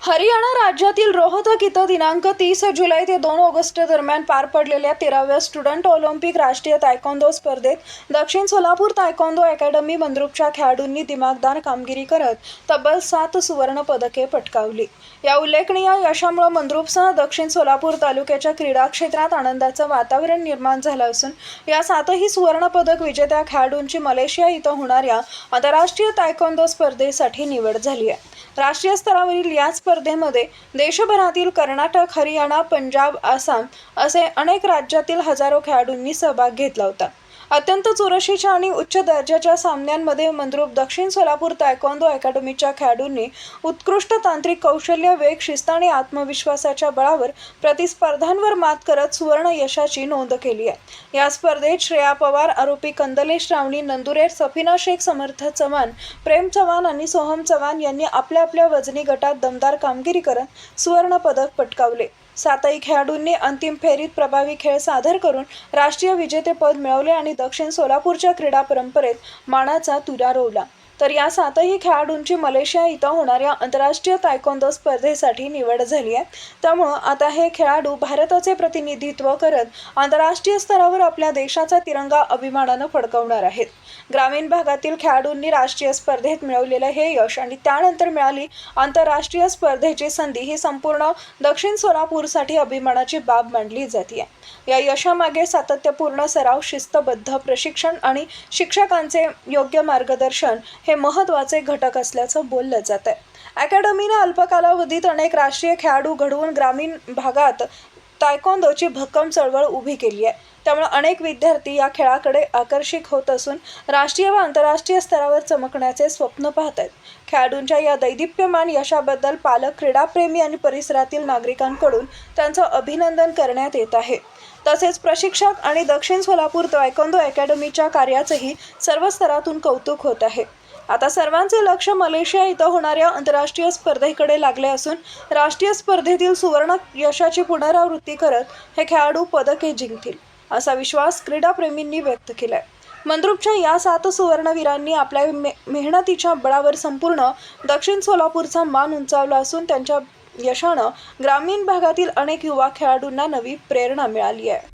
हरियाणा राज्यातील रोहतक इथं दिनांक 30 जुलै ते 2 ऑगस्ट दरम्यान पार पडलेल्या 13व्या स्टुडंट ऑलिम्पिक राष्ट्रीय तायक्वांदो स्पर्धेत दक्षिण सोलापूर तायक्वांदो अकॅडमी मंद्रुपच्या खेळाडूंनी दिमागदार कामगिरी करत तब्बल 7 सुवर्ण पदके पटकावली। या उल्लेखनीय यशामुळे मंद्रुपसह दक्षिण सोलापूर तालुक्याच्या क्रीडा क्षेत्रात आनंदाचं वातावरण निर्माण झालं असून या 7ही सुवर्ण पदक विजेत्या खेळाडूंची मलेशिया इथं होणाऱ्या आंतरराष्ट्रीय तायक्वांदो स्पर्धेसाठी निवड झाली आहे। राष्ट्रीय स्तरावरील या स्पर्धेमध्ये देशभरातील कर्नाटक, हरियाणा, पंजाब, आसाम असे अनेक राज्यातील हजारो खेळाडूंनी सहभाग घेतला होता। अत्यंत चुरशीच्या आणि उच्च दर्जाच्या सामन्यांमध्ये मंद्रुप दक्षिण सोलापूर तायक्वांदो अकॅडमीच्या खेळाडूंनी उत्कृष्ट तांत्रिक कौशल्य, वेग, शिस्त आणि आत्मविश्वासाच्या बळावर प्रतिस्पर्ध्यांवर मात करत सुवर्ण यशाची नोंद केली आहे। या स्पर्धेत श्रेया पवार, आरोपी कंदलेश श्रावणी, नंदुरेर, सफिना शेख, समर्थ चव्हाण, प्रेम चव्हाण आणि सोहम चव्हाण यांनी आपल्या आपल्या वजनी गटात दमदार कामगिरी करत सुवर्ण पदक पटकावले। 7ही खेळाडूंनी अंतिम फेरीत प्रभावी खेळ सादर करून राष्ट्रीय विजेतेपद मिळवले आणि दक्षिण सोलापूरच्या क्रीडा परंपरेत मानाचा तुरा रोवला। तर या 7ही खेळाडूंची मलेशिया इथं होणाऱ्या आंतरराष्ट्रीय तायक्वांदो स्पर्धेसाठी निवड झाली आहे। त्यामुळे आता हे खेळाडू भारताचे प्रतिनिधित्व करत आंतरराष्ट्रीय स्तरावर आपल्या देशाचा तिरंगा अभिमानानं फडकवणार आहेत। ग्रामीण भागातील खेळाडूंनी राष्ट्रीय स्पर्धेत मिळवलेलं हे यश आणि त्यानंतर मिळाली आंतरराष्ट्रीय स्पर्धेची संधी ही संपूर्ण दक्षिण सोलापूरसाठी अभिमानाची बाब मानली जाते। या यशामागे सातत्यपूर्ण सराव, शिस्तबद्ध प्रशिक्षण आणि शिक्षकांचे योग्य मार्गदर्शन हे महत्त्वाचे घटक असल्याचं बोललं जात आहे। अकॅडमीने अल्पकालावधीत अनेक राष्ट्रीय खेळाडू घडवून ग्रामीण भागात तायक्वांदोची भक्कम चळवळ उभी केली आहे। त्यामुळे अनेक विद्यार्थी या खेळाकडे आकर्षित होत असून राष्ट्रीय व आंतरराष्ट्रीय स्तरावर चमकण्याचे स्वप्न पाहत आहेत। खेळाडूंच्या या दैदिप्यमान यशाबद्दल पालक, क्रीडाप्रेमी आणि परिसरातील नागरिकांकडून त्यांचं अभिनंदन करण्यात येत आहे। तसेच प्रशिक्षक आणि दक्षिण सोलापूर तायक्वांदो अकॅडमीच्या कार्याचंही सर्व स्तरातून कौतुक होत आहे। आता सर्वांचे लक्ष मलेशिया इथं होणाऱ्या आंतरराष्ट्रीय स्पर्धेकडे लागले असून राष्ट्रीय स्पर्धेतील सुवर्ण यशाची पुनरावृत्ती करत हे खेळाडू पदके जिंकतील असा विश्वास क्रीडाप्रेमींनी व्यक्त केलाय। मंद्रुपच्या या 7 सुवर्णवीरांनी आपल्या मेहनतीच्या बळावर संपूर्ण दक्षिण सोलापूरचा मान उंचावला असून त्यांच्या यशानं ग्रामीण भागातील अनेक युवा खेळाडूंना नवी प्रेरणा मिळाली आहे।